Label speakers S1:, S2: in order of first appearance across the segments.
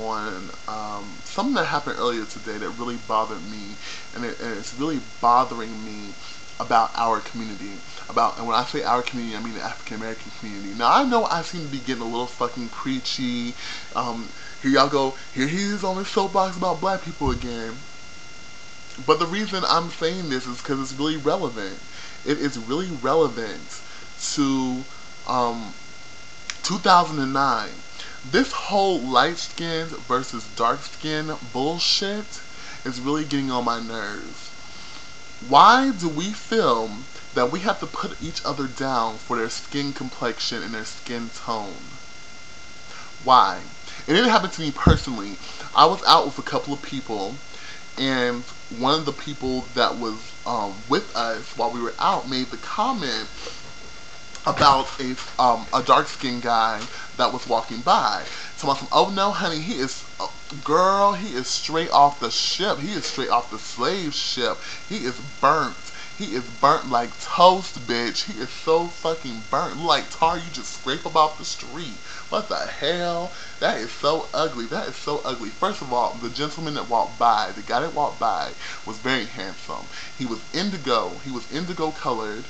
S1: on something that happened earlier today that really bothered me, and it's really bothering me about our community. And when I say our community, I mean the African American community. Now, I know I seem to be getting a little fucking preachy. Here y'all go. Here he is on his soapbox about black people again. But the reason I'm saying this is because it's really relevant. It is really relevant to 2009. This whole light-skinned versus dark-skinned bullshit is really getting on my nerves. Why do we feel that we have to put each other down for their skin complexion and their skin tone? Why? And it happened to me personally. I was out with a couple of people, and one of the people that was with us while we were out made the comment about a dark-skinned guy that was walking by. So I said, "Oh no, honey, he is, girl, he is straight off the ship. He is straight off the slave ship. He is burnt. He is burnt like toast, bitch. He is so fucking burnt. Like tar you just scrape up off the street. What the hell? That is so ugly. That is so ugly." First of all, the gentleman that walked by, the guy that walked by, was very handsome. He was indigo. He was indigo colored.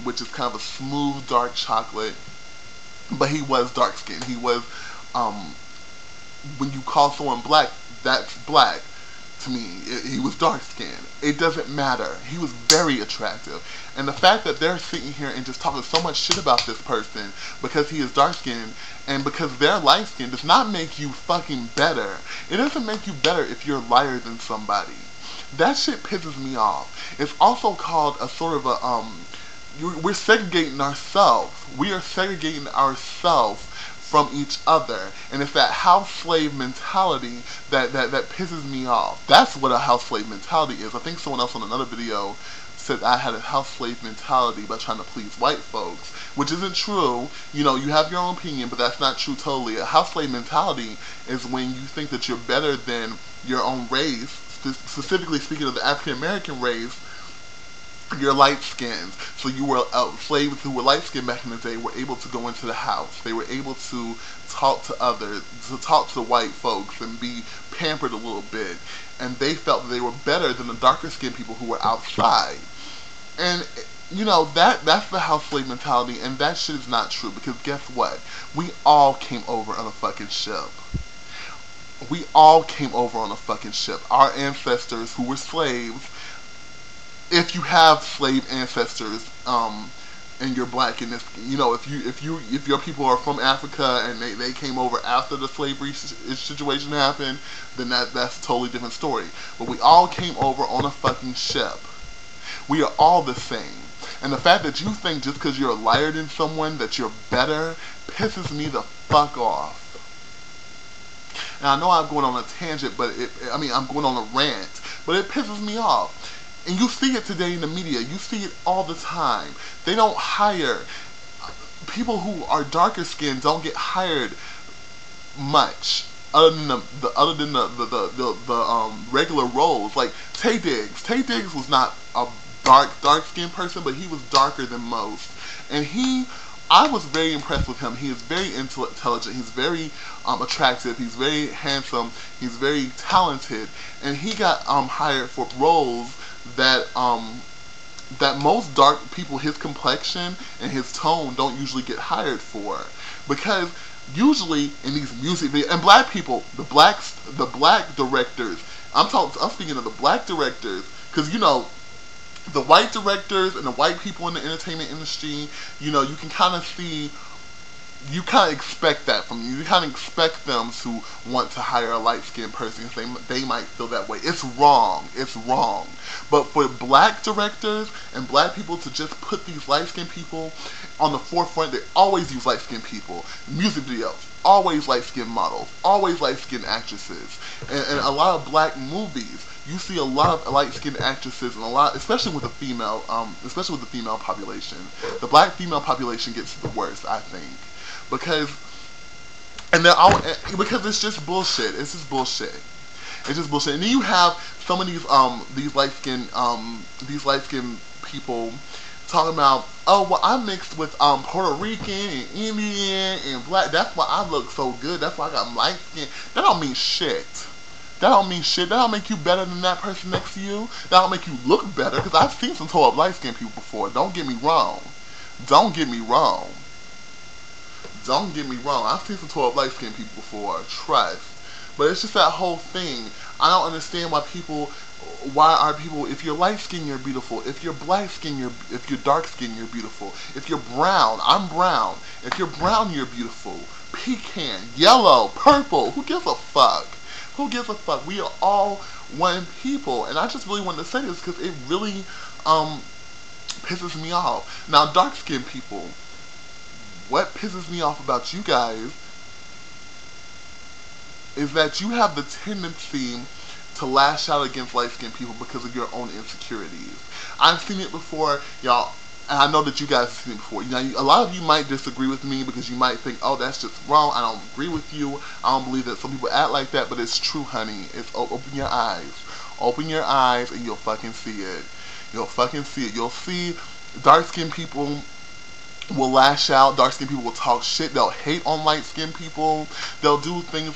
S1: Which is kind of a smooth dark chocolate. But he was dark skinned. He was, when you call someone black, that's black. To me, he was dark skinned. It doesn't matter. He was very attractive. And the fact that they're sitting here and just talking so much shit about this person because he is dark skinned and because they're light skinned does not make you fucking better. It doesn't make you better if you're lighter than somebody. That shit pisses me off. It's also called a sort of a, we're segregating ourselves. We are segregating ourselves from each other. And it's that house slave mentality that pisses me off. That's what a house slave mentality is. I think someone else on another video said I had a house slave mentality by trying to please white folks, which isn't true. You know, you have your own opinion, but that's not true totally. A house slave mentality is when you think that you're better than your own race, specifically speaking of the African American race. You're light skinned, so you were slaves who were light skinned back in the day were able to go into the house. They were able to talk to others, to talk to white folks and be pampered a little bit. And they felt that they were better than the darker skinned people who were outside. And you know, that's the house slave mentality, and that shit is not true, because guess what? We all came over on a fucking ship. We all came over on a fucking ship. Our ancestors who were slaves, if you have slave ancestors, and you're black in this, you know, if your people are from Africa and they came over after the slavery situation happened, then that's a totally different story. But we all came over on a fucking ship. We are all the same. And the fact that you think just because you're lighter than someone that you're better pisses me the fuck off. And I know I'm going on a tangent, but I'm going on a rant, but it pisses me off. And you see it today in the media. You see it all the time. They don't hire people who are darker skinned. Don't get hired much other than the regular roles. Like Taye Diggs. Taye Diggs was not a dark skinned person, but he was darker than most. And I was very impressed with him. He is very intelligent. He's very attractive. He's very handsome. He's very talented. And he got hired for roles that most dark people, his complexion and his tone, don't usually get hired for, because usually in these music videos, and black people, the black directors, I'm speaking of the black directors, because you know, the white directors and the white people in the entertainment industry, you know, you can kind of see, you kind of expect that from you. You kind of expect them to want to hire a light-skinned person because they might feel that way. It's wrong. It's wrong. But for black directors and black people to just put these light-skinned people on the forefront, they always use light-skinned people. Music videos, always light-skinned models, always light-skinned actresses. And a lot of black movies, you see a lot of light-skinned actresses, and a lot, especially with the female population. The black female population gets the worst, I think. Because it's just bullshit. It's just bullshit. It's just bullshit. And then you have some of these light skinned people talking about, oh, well, I'm mixed with Puerto Rican and Indian and black. That's why I look so good. That's why I got light skin. That don't mean shit. That don't mean shit. That don't make you better than that person next to you. That don't make you look better, because I've seen some tall light skinned people before. Don't get me wrong. Don't get me wrong. Don't get me wrong. I've seen some 12 light skinned people before. Trust. But it's just that whole thing. I don't understand why are people, if you're light skinned, you're beautiful. If you're black skinned, if you're dark skinned, you're beautiful. If you're brown, I'm brown. If you're brown, you're beautiful. Pecan, yellow, purple. Who gives a fuck? Who gives a fuck? We are all one people. And I just really wanted to say this because it really pisses me off. Now, dark skinned people, what pisses me off about you guys is that you have the tendency to lash out against light-skinned people because of your own insecurities. I've seen it before, y'all, and I know that you guys have seen it before. Now, a lot of you might disagree with me because you might think, oh, that's just wrong, I don't agree with you, I don't believe that some people act like that, but it's true, honey. It's open your eyes. Open your eyes and you'll fucking see it. You'll fucking see it. You'll see dark-skinned people will lash out. Dark-skinned people will talk shit. They'll hate on light-skinned people. They'll do things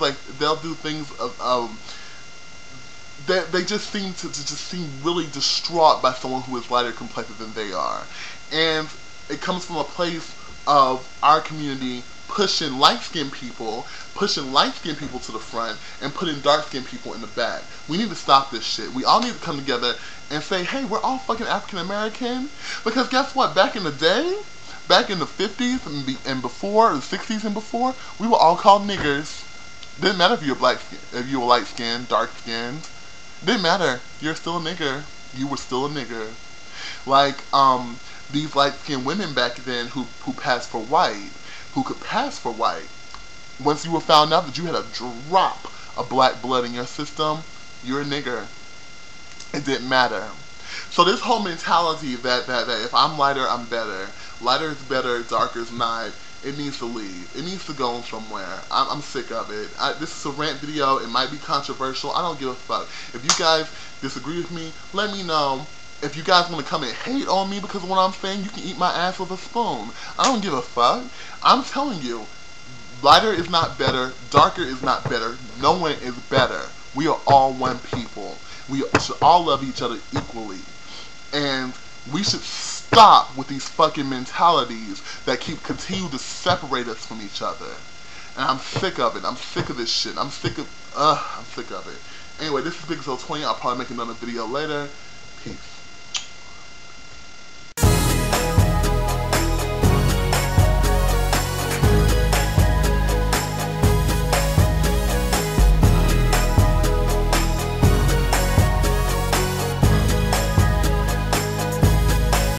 S1: they just seem to just seem really distraught by someone who is lighter complected than they are. And it comes from a place of our community pushing light-skinned people to the front and putting dark-skinned people in the back. We need to stop this shit. We all need to come together and say, hey, we're all fucking African American. Because guess what? Back in the day, back in the 50s and before, the 60s and before, we were all called niggers. Didn't matter if you were black, if you were light skinned, dark skinned. Didn't matter. You're still a nigger. You were still a nigger. Like these light skinned women back then who passed for white, who could pass for white. Once you were found out that you had a drop of black blood in your system, you're a nigger. It didn't matter. So this whole mentality that if I'm lighter, I'm better. Lighter is better, darker is not. It needs to leave. It needs to go somewhere. I'm sick of it. This is a rant video. It might be controversial. I don't give a fuck. If you guys disagree with me, let me know. If you guys want to come and hate on me because of what I'm saying, you can eat my ass with a spoon. I don't give a fuck. I'm telling you, lighter is not better. Darker is not better. No one is better. We are all one people. We should all love each other equally. And we should stop with these fucking mentalities that continue to separate us from each other. And I'm sick of it. I'm sick of this shit. I'm sick of it. Anyway, this is Big Zo 20. I'll probably make another video later. Peace.